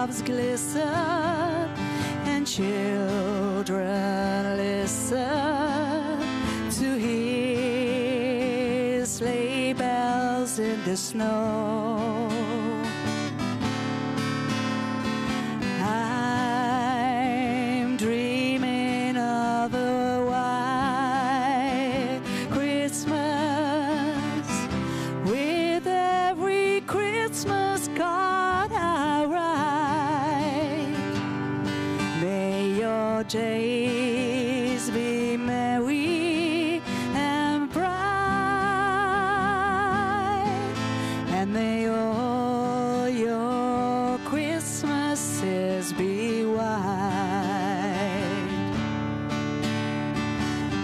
treetops glisten and children listen to hear sleigh bells in the snow. I'm dreaming of a white Christmas with every Christmas card I write. May your days be merry and bright, and may all your Christmases be white.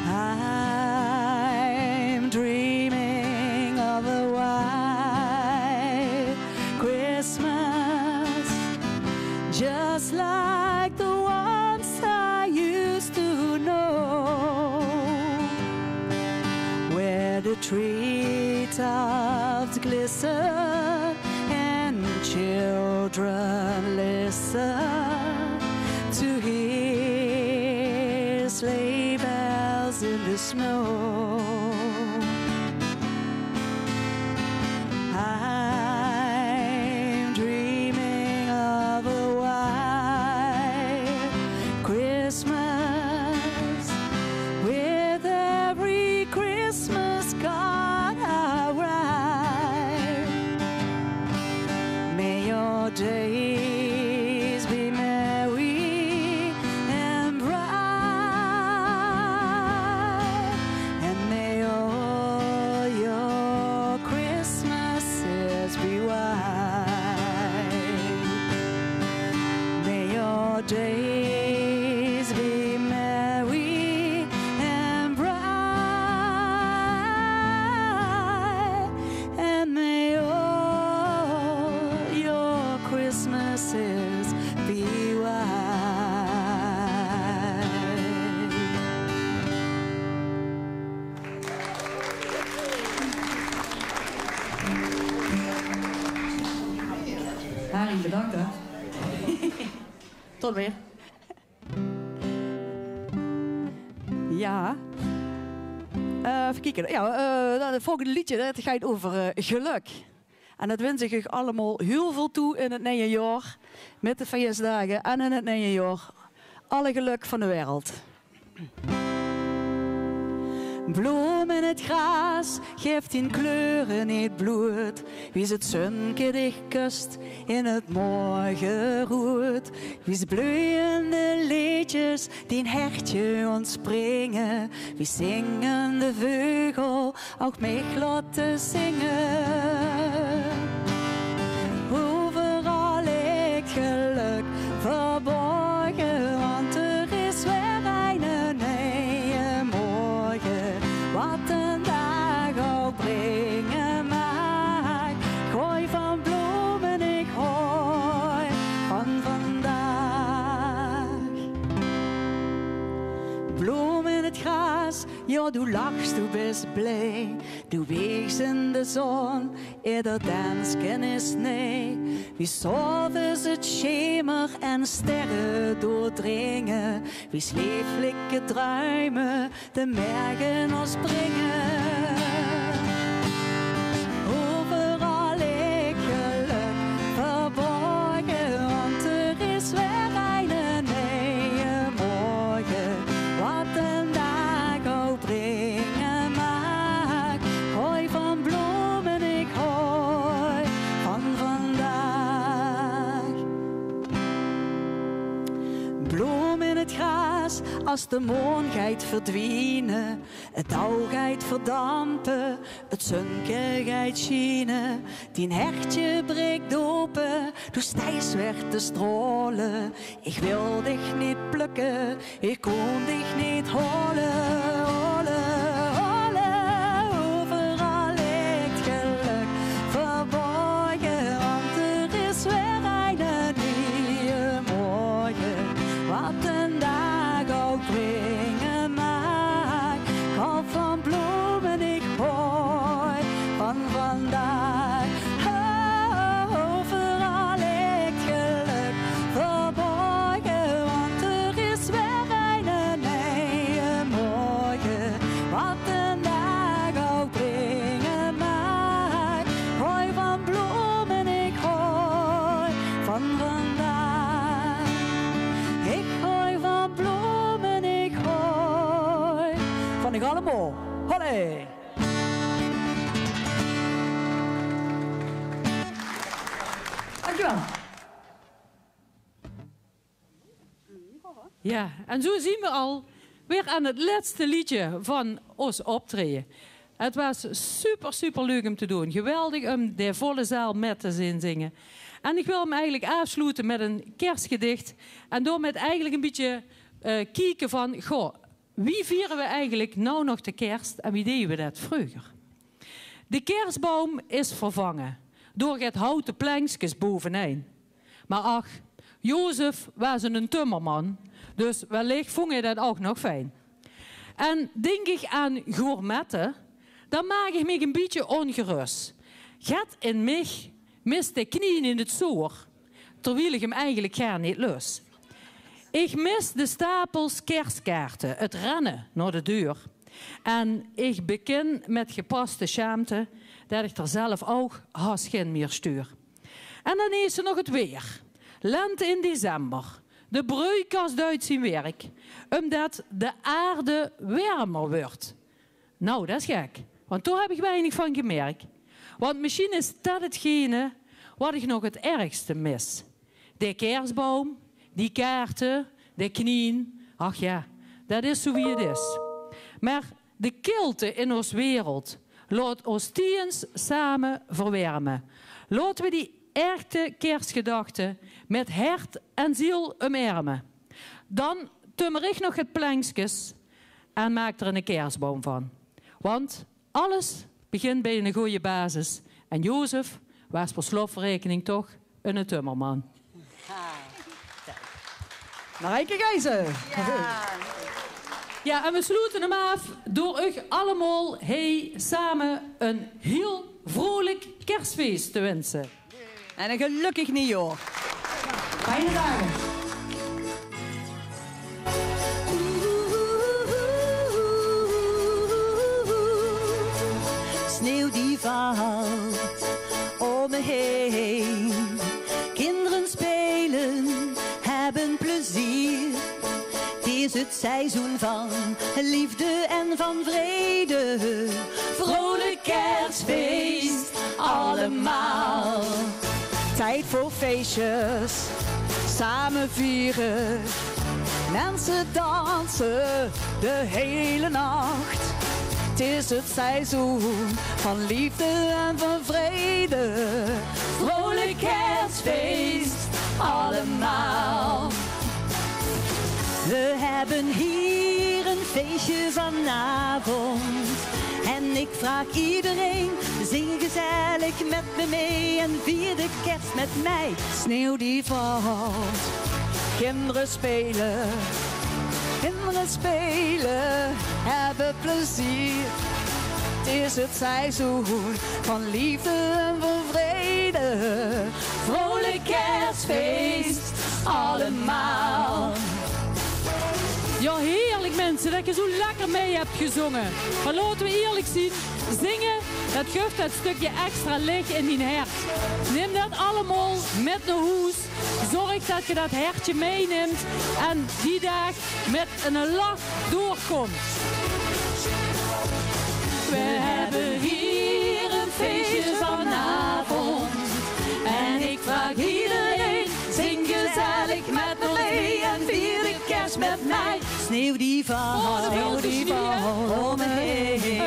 I'm dreaming of a white Christmas, just like the ones I used to know, where the treetops glisten and children listen to hear sleigh bells in the snow. I'm dreaming of a white Christmas with every Christmas card I write. May your days be merry and bright, and may all your Christmases be white. May your days be merry and bright, and may all your Christmases be white. Harry, bedankt hè. Tot weer. Ja. Even kijken. Ja, het volgende liedje dat gaat over geluk. En dat wens ik u allemaal heel veel toe in het nieuwe jaar. Met de feestdagen en in het nieuwe jaar. Alle geluk van de wereld. Bloem in het gras geeft in kleuren niet bloed. Wie het zonke dicht kust in het morgenroet. Wie bloeiende liedjes die een hertje ontspringen. Wie zingen de vogel ook mij laten zingen. Overal ligt geluk verborgen, want er is weer een nieuwe morgen. Wat een dag ook brengen mag. Gooi van bloemen, ik gooi van vandaag. Bloem in het gras, ja, du lachst, du bist blij. Du weegst in de zon, ieder dansken is nee. Wie s'avonds het schemer en sterren doordringen. Wie lieflijke druimen de mergen ons brengen. Overal ligt geluk verborgen, want er is weer een nieuwe morgen. Wat een dag ook brengen mag. Gooi van bloemen, ik gooi van vandaag. Bloem in het gras, als de maan gaat verdwijnen. Het dauw gaat verdampen, het zonke gaat schijnen. Die hertje breekt open, du stijst weg te stralen. Ik wil dich niet plukken, ik kon dich niet holen. Overal ligt geluk verborgen, want er is weer een nieuwe morgen. Wat een dag ook brengen mag. Kop van bloemen, ik gooi van vandaag. Overal ligt geluk wat de dag ook brengen mag. Hoi van bloemen, ik hoi van vandaag. Ik hoi van bloemen, ik hoi van de allemaal. Hollé! Dankjewel. Ja, en zo zien we al weer aan het laatste liedje van ons optreden. Het was super leuk om te doen. Geweldig om de volle zaal met te zien zingen. En ik wil hem eigenlijk afsluiten met een kerstgedicht. En door met eigenlijk een beetje kijken van... Goh, wie vieren we eigenlijk nou nog de kerst en wie deden we dat vroeger? De kerstboom is vervangen door het houten plankjes bovenaan. Maar ach, Jozef was een timmerman, dus wellicht vond je dat ook nog fijn. En denk ik aan gourmetten, dan maak ik me een beetje ongerust. Gaat in mij mist de knieën in het zoor, terwijl ik hem eigenlijk gar niet lus. Ik mis de stapels kerstkaarten, het rennen naar de deur. En ik begin met gepaste schaamte dat ik er zelf ook haast geen meer stuur. En dan is er nog het weer. Lente in december. De broeikast uit zijn werk. Omdat de aarde warmer wordt. Nou, dat is gek. Want daar heb ik weinig van gemerkt. Want misschien is dat hetgene wat ik nog het ergste mis. De kerstboom, die kaarten, de knieën. Ach ja, dat is zo wie het is. Maar de kilte in ons wereld laat ons tiens samen verwarmen. Laten we die echte kerstgedachten met hart en ziel omarmen. Dan tummer ik nog het plankjes en maak er een kerstboom van. Want alles begint bij een goede basis. En Jozef was per slotverrekening toch een timmerman. Marijke Gijzen. Ja, en we sluiten hem af door u allemaal samen een heel vrolijk kerstfeest te wensen. En een gelukkig nieuwjaar. Fijne dagen. Sneeuw die valt om me heen. Kinderen spelen, hebben plezier. Het is het seizoen van liefde en van vrede. Vrolijk kerstfeest, allemaal. Tijd voor feestjes, samen vieren. Mensen dansen de hele nacht. Het is het seizoen van liefde en van vrede. Vrolijk kerstfeest, allemaal. We hebben hier een feestje vanavond. En ik vraag iedereen, zing gezellig met me mee en vier de kerst met mij. Sneeuw die valt, kinderen spelen, hebben plezier. Het is het seizoen van liefde en van vrede. Vrolijk kerstfeest, allemaal. Ja, heerlijk mensen, dat je zo lekker mee hebt gezongen. Maar laten we eerlijk zien, zingen, dat geeft dat stukje extra licht in die hart. Neem dat allemaal met naar huis. Zorg dat je dat hertje meeneemt en die dag met een lach doorkomt. We hebben hier een feestje vanavond. En ik vraag iedereen, zing gezellig met me mee en vier de kerst met mij. Sneeuw die valt, om me heen.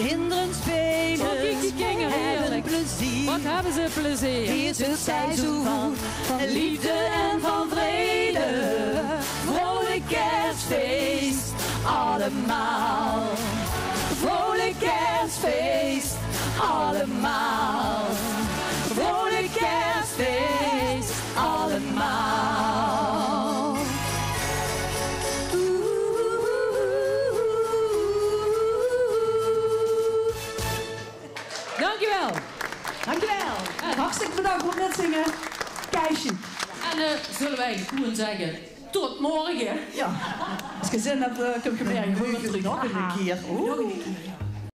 Kinderen spelen, hebben plezier. Wat hebben ze plezier? Hier is het seizoen van liefde en van vrede. Vrolijk kerstfeest, allemaal. Vrolijk kerstfeest, allemaal. Vrolijk kerstfeest, allemaal. Dankjewel. Dankjewel. Hartstikke bedankt voor het zingen. Keisje. En zullen wij gewoon zeggen, Tot morgen. Ja. Als je zin hebt, kun je mij gewoon terug. Nog een keer. Nog een keer, ja.